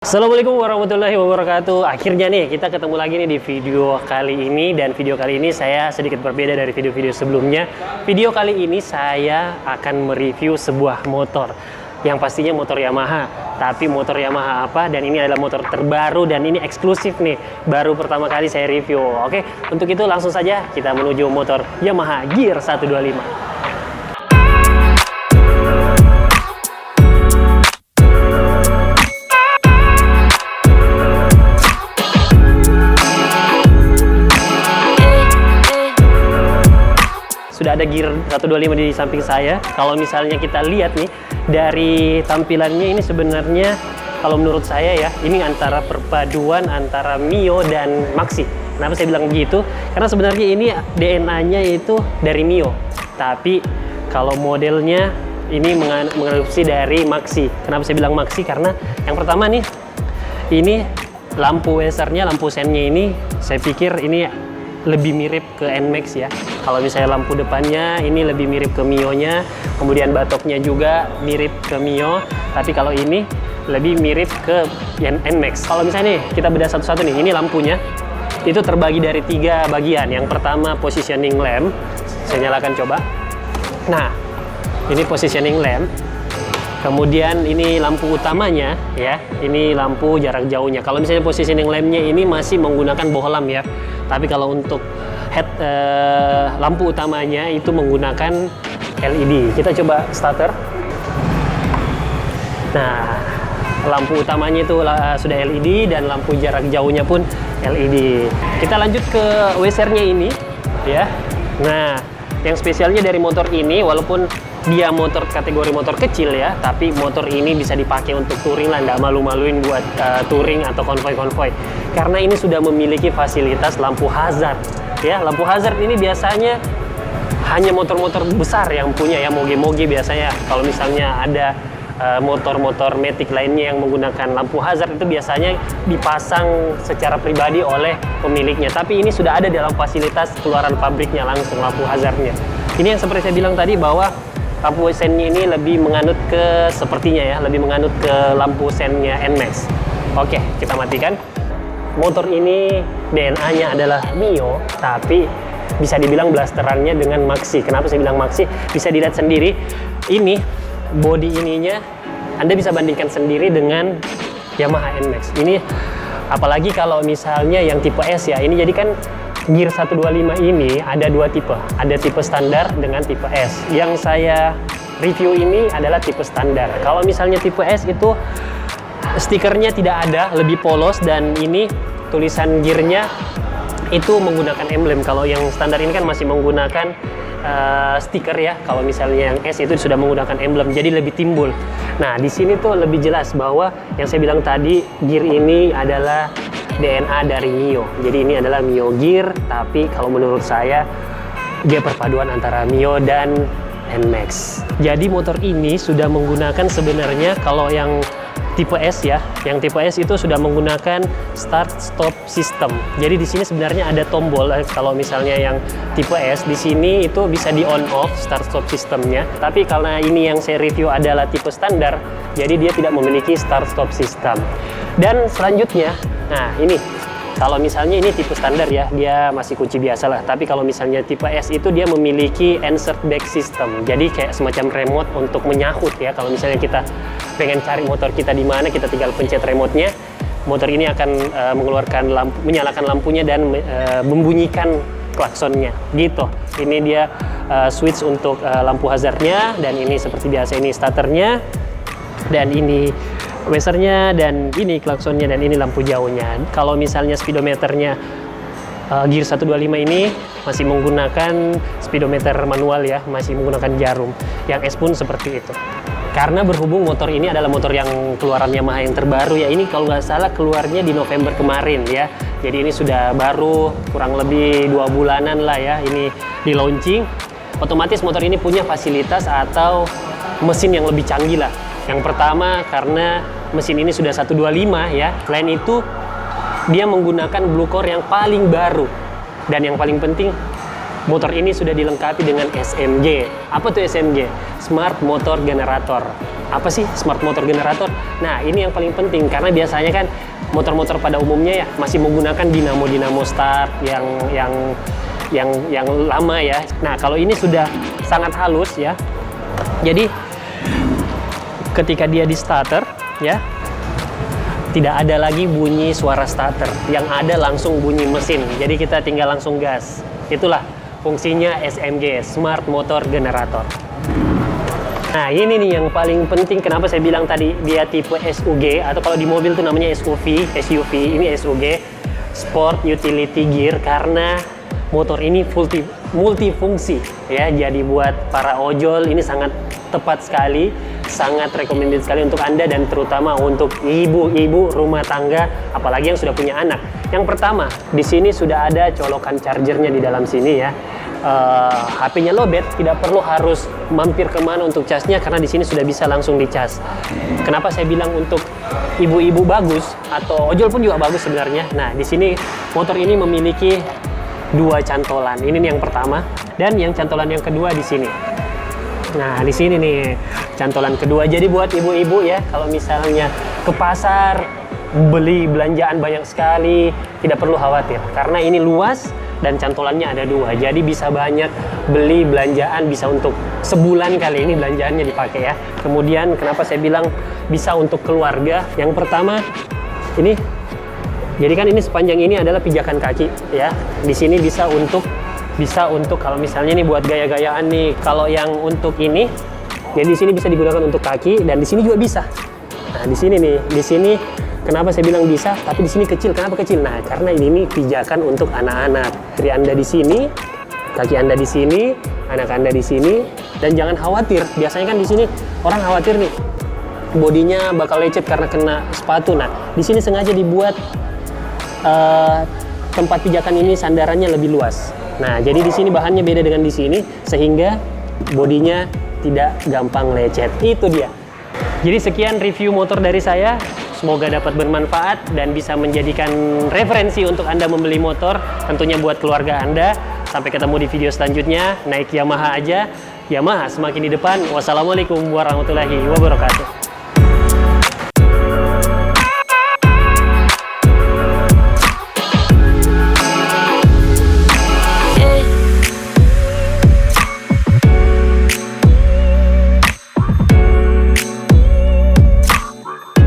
Assalamualaikum warahmatullahi wabarakatuh. Akhirnya nih kita ketemu lagi nih di video kali ini. Dan video kali ini saya sedikit berbeda dari video-video sebelumnya. Video kali ini saya akan mereview sebuah motor, yang pastinya motor Yamaha. Tapi motor Yamaha apa? Dan ini adalah motor terbaru dan ini eksklusif nih, baru pertama kali saya review. Oke, untuk itu langsung saja kita menuju motor Yamaha Gear 125. Sudah ada Gear 125 di samping saya. Kalau misalnya kita lihat nih dari tampilannya, ini sebenarnya kalau menurut saya ya, ini antara perpaduan antara Mio dan Maxi. Kenapa saya bilang begitu? Karena sebenarnya ini DNA-nya itu dari Mio, tapi kalau modelnya ini mengadopsi dari Maxi. Kenapa saya bilang Maxi? Karena yang pertama nih, ini lampu Wesernya, lampu sennya ini saya pikir ini lebih mirip ke NMAX ya. Kalau misalnya lampu depannya ini lebih mirip ke Mio-nya, kemudian batoknya juga mirip ke Mio, tapi kalau ini lebih mirip ke NMAX. Kalau misalnya nih kita bedah satu-satu nih, ini lampunya itu terbagi dari 3 bagian. Yang pertama positioning lamp, saya nyalakan coba. Nah, ini positioning lamp. Kemudian ini lampu utamanya ya, ini lampu jarak jauhnya. Kalau misalnya positioning lampnya ini masih menggunakan bohlam ya, tapi kalau untuk lampu utamanya itu menggunakan LED. Kita coba starter. Nah, lampu utamanya itu sudah LED dan lampu jarak jauhnya pun LED. Kita lanjut ke Wesernya ini ya. Nah, yang spesialnya dari motor ini, walaupun dia motor kategori motor kecil ya, tapi motor ini bisa dipakai untuk touring lah, nggak malu-maluin buat touring atau konvoi-konvoi. Karena ini sudah memiliki fasilitas lampu hazard ya. Lampu hazard ini biasanya hanya motor-motor besar yang punya ya, moge-moge biasanya. Kalau misalnya ada motor-motor matic lainnya yang menggunakan lampu hazard, itu biasanya dipasang secara pribadi oleh pemiliknya. Tapi ini sudah ada dalam fasilitas keluaran pabriknya langsung lampu hazardnya. Ini yang seperti saya bilang tadi, bahwa lampu sennya ini lebih menganut ke, sepertinya ya, lebih menganut ke lampu sennya NMAX. Oke, kita matikan. Motor ini DNA-nya adalah Mio, tapi bisa dibilang blasterannya dengan Maxi. Kenapa saya bilang Maxi? Bisa dilihat sendiri, ini body ininya Anda bisa bandingkan sendiri dengan Yamaha NMAX. Ini apalagi kalau misalnya yang tipe S ya. Ini jadi kan Gear 125 ini ada 2 tipe. Ada tipe standar dengan tipe S. Yang saya review ini adalah tipe standar. Kalau misalnya tipe S itu stikernya tidak ada, lebih polos, dan ini tulisan gearnya itu menggunakan emblem. Kalau yang standar ini kan masih menggunakan stiker ya. Kalau misalnya yang S itu sudah menggunakan emblem, jadi lebih timbul. Nah, di sini tuh lebih jelas bahwa yang saya bilang tadi, gear ini adalah DNA dari Mio. Jadi ini adalah Mio Gear, tapi kalau menurut saya dia perpaduan antara Mio dan NMAX. Jadi motor ini sudah menggunakan sebenarnya, kalau yang tipe S ya, yang tipe S itu sudah menggunakan start stop system. Jadi di sini sebenarnya ada tombol. Kalau misalnya yang tipe S di sini itu bisa di on off start stop sistemnya. Tapi karena ini yang saya review adalah tipe standar, jadi dia tidak memiliki start stop system. Dan selanjutnya, nah ini kalau misalnya ini tipe standar ya, dia masih kunci biasa lah. Tapi kalau misalnya tipe S itu dia memiliki insert back system. Jadi kayak semacam remote untuk menyahut ya. Kalau misalnya kita pengen cari motor kita di mana, kita tinggal pencet remote-nya. Motor ini akan mengeluarkan lampu, menyalakan lampunya dan membunyikan klaksonnya gitu. Ini dia switch untuk lampu hazardnya, dan ini seperti biasa ini starternya, dan ini Wesernya, dan ini klaksonnya, dan ini lampu jauhnya. Kalau misalnya speedometernya Gear 125 ini masih menggunakan speedometer manual ya, masih menggunakan jarum. Yang S pun seperti itu. Karena berhubung motor ini adalah motor yang keluaran Yamaha yang terbaru ya, ini kalau nggak salah keluarnya di November kemarin ya. Jadi ini sudah baru kurang lebih 2 bulanan lah ya, ini di launching. Otomatis motor ini punya fasilitas atau mesin yang lebih canggih lah. Yang pertama, karena mesin ini sudah 125 ya. Selain itu, dia menggunakan blue core yang paling baru. Dan yang paling penting, motor ini sudah dilengkapi dengan SMG. Apa tuh SMG? Smart Motor Generator. Apa sih smart motor generator? Nah, ini yang paling penting karena biasanya kan motor-motor pada umumnya ya masih menggunakan dinamo start yang lama ya. Nah, kalau ini sudah sangat halus ya. Jadi ketika dia di starter ya, tidak ada lagi bunyi suara starter, yang ada langsung bunyi mesin. Jadi kita tinggal langsung gas. Itulah fungsinya SMG, Smart Motor Generator. Nah, ini nih yang paling penting, kenapa saya bilang tadi dia tipe SUG, atau kalau di mobil tuh namanya SUV, ini SUG, Sport Utility Gear, karena motor ini multifungsi ya. Jadi buat para ojol ini sangat tepat sekali, sangat recommended sekali untuk Anda, dan terutama untuk ibu-ibu rumah tangga, apalagi yang sudah punya anak. Yang pertama, di sini sudah ada colokan chargernya di dalam sini ya. HP-nya lowbat, tidak perlu harus mampir kemana untuk casnya karena di sini sudah bisa langsung dicas. Kenapa saya bilang untuk ibu-ibu bagus, atau ojol pun juga bagus sebenarnya. Nah, di sini motor ini memiliki 2 cantolan. Ini nih yang pertama, dan yang cantolan yang kedua di sini. Nah, di sini nih cantolan kedua. Jadi buat ibu-ibu ya, kalau misalnya ke pasar beli belanjaan banyak sekali, tidak perlu khawatir karena ini luas dan cantolannya ada 2. Jadi bisa banyak beli belanjaan, bisa untuk sebulan kali ini belanjaannya dipakai ya. Kemudian kenapa saya bilang bisa untuk keluarga? Yang pertama ini, jadi kan ini sepanjang ini adalah pijakan kaki ya. Di sini bisa untuk kalau misalnya nih buat gaya-gayaan nih. Kalau yang untuk ini, jadi di sini bisa digunakan untuk kaki, dan di sini juga bisa. Nah, di sini nih, di sini kenapa saya bilang bisa, tapi di sini kecil. Kenapa kecil? Nah, karena ini pijakan untuk anak-anak. Jadi Anda di sini, kaki Anda di sini, anak Anda di sini, dan jangan khawatir. Biasanya kan di sini orang khawatir nih, bodinya bakal lecet karena kena sepatu. Nah, di sini sengaja dibuat tempat pijakan ini sandarannya lebih luas. Nah, jadi di sini bahannya beda dengan di sini, sehingga bodinya tidak gampang lecet. Itu dia. Jadi sekian review motor dari saya. Semoga dapat bermanfaat dan bisa menjadikan referensi untuk Anda membeli motor, tentunya buat keluarga Anda. Sampai ketemu di video selanjutnya. Naik Yamaha aja, Yamaha semakin di depan. Wassalamualaikum warahmatullahi wabarakatuh.